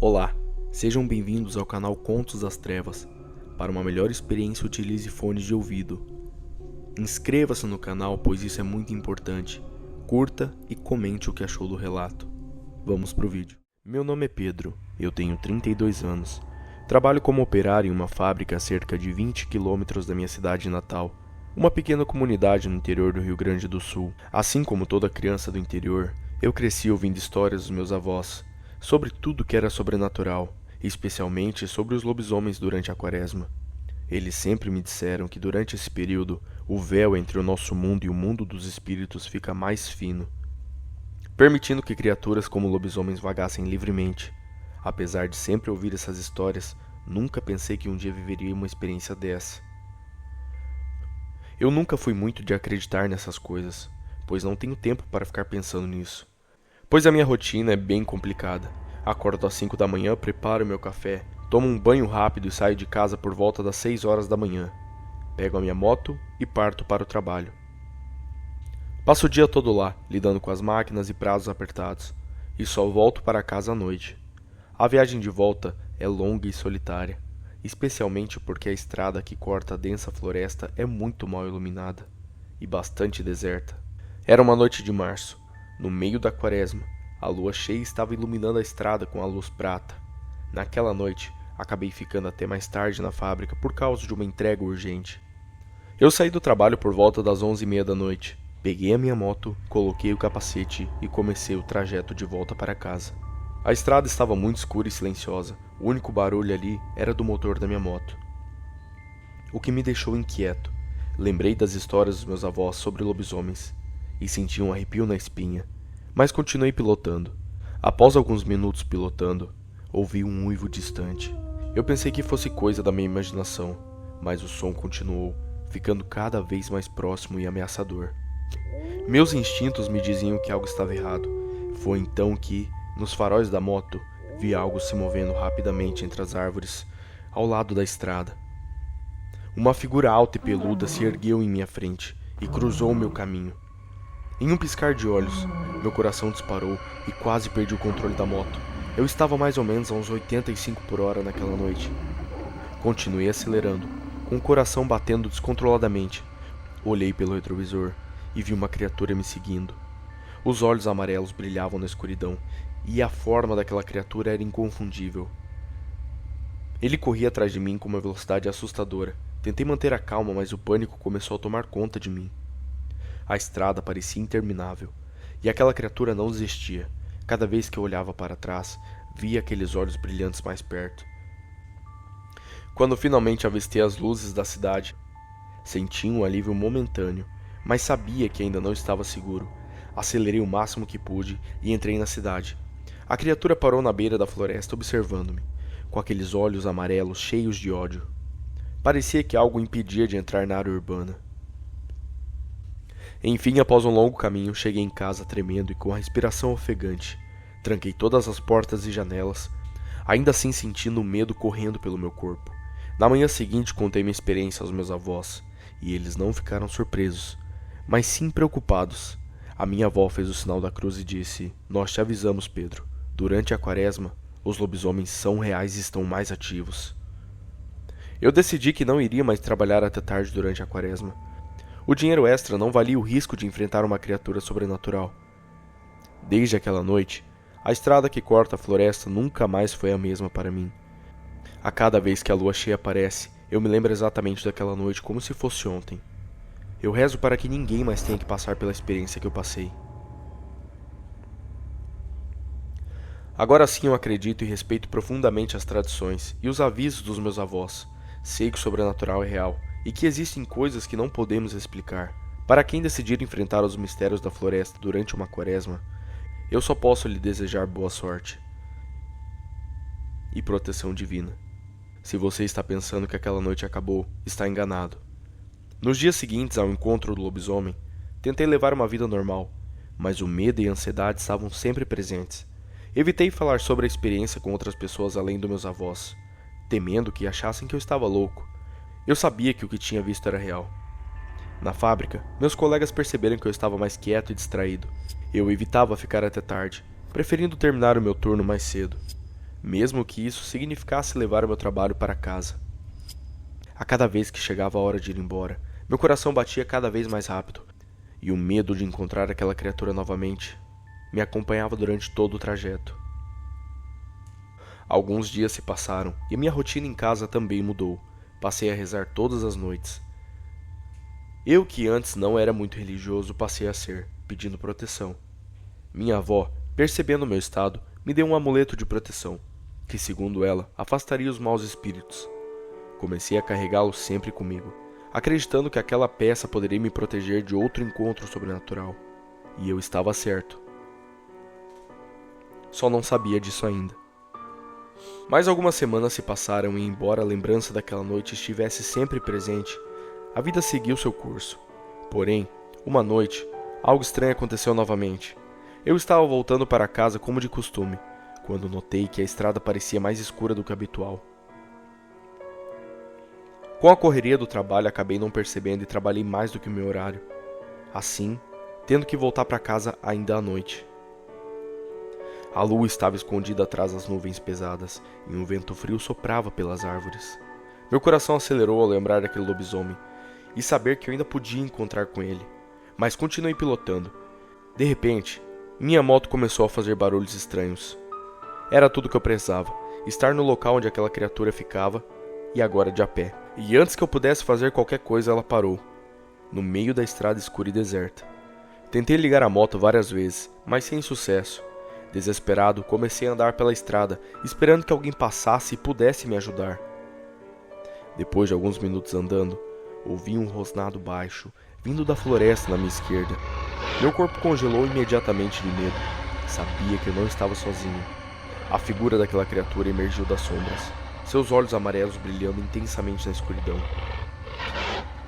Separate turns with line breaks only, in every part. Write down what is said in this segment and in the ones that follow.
Olá, sejam bem-vindos ao canal Contos das Trevas. Para uma melhor experiência, utilize fones de ouvido. Inscreva-se no canal, pois isso é muito importante. Curta e comente o que achou do relato. Vamos pro vídeo. Meu nome é Pedro, eu tenho 32 anos. Trabalho como operário em uma fábrica a cerca de 20 quilômetros da minha cidade natal, uma pequena comunidade no interior do Rio Grande do Sul. Assim como toda criança do interior, eu cresci ouvindo histórias dos meus avós, sobre tudo que era sobrenatural, especialmente sobre os lobisomens durante a quaresma. Eles sempre me disseram que durante esse período, o véu entre o nosso mundo e o mundo dos espíritos fica mais fino, permitindo que criaturas como lobisomens vagassem livremente. Apesar de sempre ouvir essas histórias, nunca pensei que um dia viveria uma experiência dessa. Eu nunca fui muito de acreditar nessas coisas, pois não tenho tempo para ficar pensando nisso. Pois a minha rotina é bem complicada. Acordo às 5 da manhã, preparo meu café, tomo um banho rápido e saio de casa por volta das 6 horas da manhã. Pego a minha moto e parto para o trabalho. Passo o dia todo lá, lidando com as máquinas e prazos apertados, e só volto para casa à noite. A viagem de volta é longa e solitária, especialmente porque a estrada que corta a densa floresta é muito mal iluminada e bastante deserta. Era uma noite de março. No meio da quaresma, a lua cheia estava iluminando a estrada com a luz prata. Naquela noite, acabei ficando até mais tarde na fábrica por causa de uma entrega urgente. Eu saí do trabalho por volta das 11h30 da noite. Peguei a minha moto, coloquei o capacete e comecei o trajeto de volta para casa. A estrada estava muito escura e silenciosa. O único barulho ali era do motor da minha moto, o que me deixou inquieto. Lembrei das histórias dos meus avós sobre lobisomens e senti um arrepio na espinha, mas continuei pilotando. Após alguns minutos pilotando, ouvi um uivo distante. Eu pensei que fosse coisa da minha imaginação, mas o som continuou, ficando cada vez mais próximo e ameaçador. Meus instintos me diziam que algo estava errado. Foi então que, nos faróis da moto, vi algo se movendo rapidamente entre as árvores, ao lado da estrada. Uma figura alta e peluda se ergueu em minha frente e cruzou o meu caminho. Em um piscar de olhos, meu coração disparou e quase perdi o controle da moto. Eu estava mais ou menos a uns 85 por hora naquela noite. Continuei acelerando, com o coração batendo descontroladamente. Olhei pelo retrovisor e vi uma criatura me seguindo. Os olhos amarelos brilhavam na escuridão e a forma daquela criatura era inconfundível. Ele corria atrás de mim com uma velocidade assustadora. Tentei manter a calma, mas o pânico começou a tomar conta de mim. A estrada parecia interminável, e aquela criatura não desistia. Cada vez que eu olhava para trás, via aqueles olhos brilhantes mais perto. Quando finalmente avistei as luzes da cidade, senti um alívio momentâneo, mas sabia que ainda não estava seguro. Acelerei o máximo que pude e entrei na cidade. A criatura parou na beira da floresta observando-me, com aqueles olhos amarelos cheios de ódio. Parecia que algo o impedia de entrar na área urbana. Enfim, após um longo caminho, cheguei em casa tremendo e com a respiração ofegante. Tranquei todas as portas e janelas, ainda assim sentindo o medo correndo pelo meu corpo. Na manhã seguinte, contei minha experiência aos meus avós, e eles não ficaram surpresos, mas sim preocupados. A minha avó fez o sinal da cruz e disse: "Nós te avisamos, Pedro. Durante a quaresma, os lobisomens são reais e estão mais ativos." Eu decidi que não iria mais trabalhar até tarde durante a quaresma. O dinheiro extra não valia o risco de enfrentar uma criatura sobrenatural. Desde aquela noite, a estrada que corta a floresta nunca mais foi a mesma para mim. A cada vez que a lua cheia aparece, eu me lembro exatamente daquela noite como se fosse ontem. Eu rezo para que ninguém mais tenha que passar pela experiência que eu passei. Agora sim eu acredito e respeito profundamente as tradições e os avisos dos meus avós. Sei que o sobrenatural é real e que existem coisas que não podemos explicar. Para quem decidir enfrentar os mistérios da floresta durante uma quaresma, eu só posso lhe desejar boa sorte e proteção divina. Se você está pensando que aquela noite acabou, está enganado. Nos dias seguintes ao encontro do lobisomem, tentei levar uma vida normal, mas o medo e a ansiedade estavam sempre presentes. Evitei falar sobre a experiência com outras pessoas além dos meus avós, temendo que achassem que eu estava louco. Eu sabia que o que tinha visto era real. Na fábrica, meus colegas perceberam que eu estava mais quieto e distraído. Eu evitava ficar até tarde, preferindo terminar o meu turno mais cedo. mesmo que isso significasse levar o meu trabalho para casa. A cada vez que chegava a hora de ir embora, meu coração batia cada vez mais rápido, e o medo de encontrar aquela criatura novamente me acompanhava durante todo o trajeto. Alguns dias se passaram e minha rotina em casa também mudou. Passei a rezar todas as noites. Eu, que antes não era muito religioso, passei a ser, pedindo proteção. Minha avó, percebendo meu estado, me deu um amuleto de proteção, que, segundo ela, afastaria os maus espíritos. Comecei a carregá-lo sempre comigo, acreditando que aquela peça poderia me proteger de outro encontro sobrenatural. E eu estava certo. Só não sabia disso ainda. Mais algumas semanas se passaram e, embora a lembrança daquela noite estivesse sempre presente, a vida seguiu seu curso. Porém, uma noite, algo estranho aconteceu novamente. Eu estava voltando para casa como de costume, quando notei que a estrada parecia mais escura do que habitual. Com a correria do trabalho, acabei não percebendo e trabalhei mais do que o meu horário. Assim, tendo que voltar para casa ainda à noite. A lua estava escondida atrás das nuvens pesadas e um vento frio soprava pelas árvores. Meu coração acelerou ao lembrar daquele lobisomem e saber que eu ainda podia encontrar com ele, mas continuei pilotando. De repente, minha moto começou a fazer barulhos estranhos. Era tudo o que eu precisava, estar no local onde aquela criatura ficava, e agora de a pé. E antes que eu pudesse fazer qualquer coisa, ela parou, no meio da estrada escura e deserta. Tentei ligar a moto várias vezes, mas sem sucesso. Desesperado, comecei a andar pela estrada, esperando que alguém passasse e pudesse me ajudar. Depois de alguns minutos andando, ouvi um rosnado baixo, vindo da floresta na minha esquerda. Meu corpo congelou imediatamente de medo. Sabia que eu não estava sozinho. A figura daquela criatura emergiu das sombras, seus olhos amarelos brilhando intensamente na escuridão.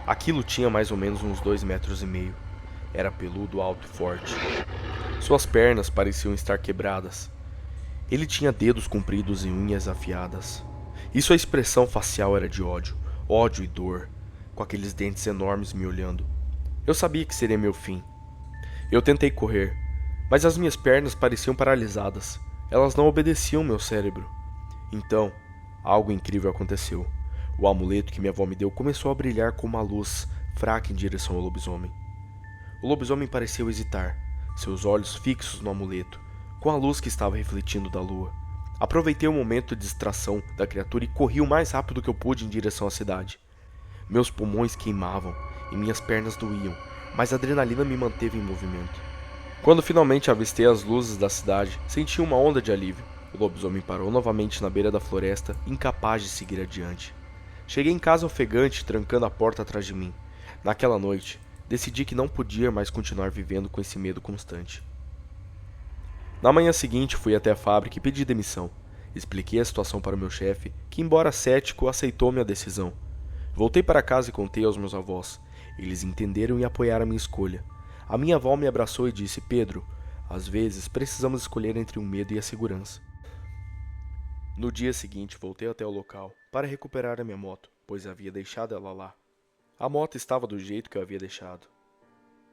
Aquilo tinha mais ou menos uns 2,5 metros. Era peludo, alto e forte. Suas pernas pareciam estar quebradas. Ele tinha dedos compridos e unhas afiadas. E sua expressão facial era de ódio, ódio e dor, com aqueles dentes enormes me olhando. Eu sabia que seria meu fim. Eu tentei correr, mas as minhas pernas pareciam paralisadas. Elas não obedeciam meu cérebro. Então, algo incrível aconteceu. O amuleto que minha avó me deu começou a brilhar com uma luz fraca em direção ao lobisomem. O lobisomem pareceu hesitar, seus olhos fixos no amuleto, com a luz que estava refletindo da lua. Aproveitei o momento de distração da criatura e corri o mais rápido que eu pude em direção à cidade. Meus pulmões queimavam e minhas pernas doíam, mas a adrenalina me manteve em movimento. Quando finalmente avistei as luzes da cidade, senti uma onda de alívio. O lobisomem parou novamente na beira da floresta, incapaz de seguir adiante. Cheguei em casa ofegante, trancando a porta atrás de mim. Naquela noite, decidi que não podia mais continuar vivendo com esse medo constante. Na manhã seguinte, fui até a fábrica e pedi demissão. Expliquei a situação para o meu chefe, que, embora cético, aceitou minha decisão. Voltei para casa e contei aos meus avós. Eles entenderam e apoiaram a minha escolha. A minha avó me abraçou e disse: Pedro, às vezes precisamos escolher entre o medo e a segurança. No dia seguinte, voltei até o local para recuperar a minha moto, pois havia deixado ela lá. A moto estava do jeito que eu havia deixado,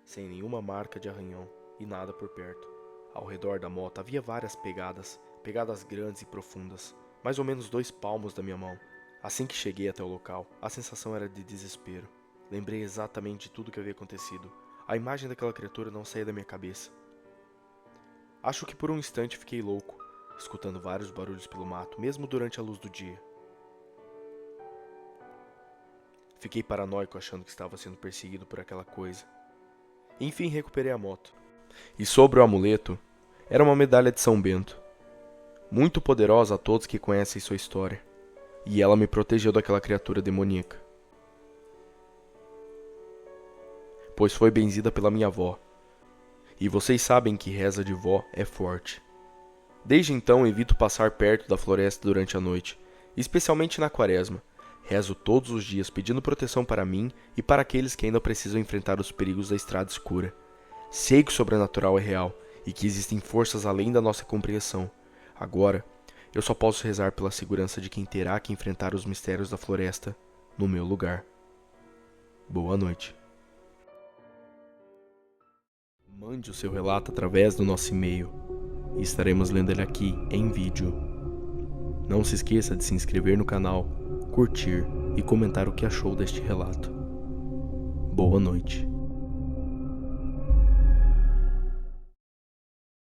sem nenhuma marca de arranhão e nada por perto. Ao redor da moto havia várias pegadas grandes e profundas, mais ou menos 2 palmos da minha mão. Assim que cheguei até o local, a sensação era de desespero. Lembrei exatamente de tudo que havia acontecido. A imagem daquela criatura não saía da minha cabeça. Acho que por um instante fiquei louco, escutando vários barulhos pelo mato, mesmo durante a luz do dia. Fiquei paranoico achando que estava sendo perseguido por aquela coisa. Enfim, recuperei a moto. E sobre o amuleto, era uma medalha de São Bento. Muito poderosa a todos que conhecem sua história. E ela me protegeu daquela criatura demoníaca. Pois foi benzida pela minha avó. E vocês sabem que reza de vó é forte. Desde então evito passar perto da floresta durante a noite, especialmente na quaresma. Rezo todos os dias pedindo proteção para mim e para aqueles que ainda precisam enfrentar os perigos da estrada escura. Sei que o sobrenatural é real e que existem forças além da nossa compreensão. Agora, eu só posso rezar pela segurança de quem terá que enfrentar os mistérios da floresta no meu lugar. Boa noite. Mande o seu relato através do nosso e-mail e estaremos lendo ele aqui em vídeo. Não se esqueça de se inscrever no canal, curtir e comentar o que achou deste relato. Boa noite.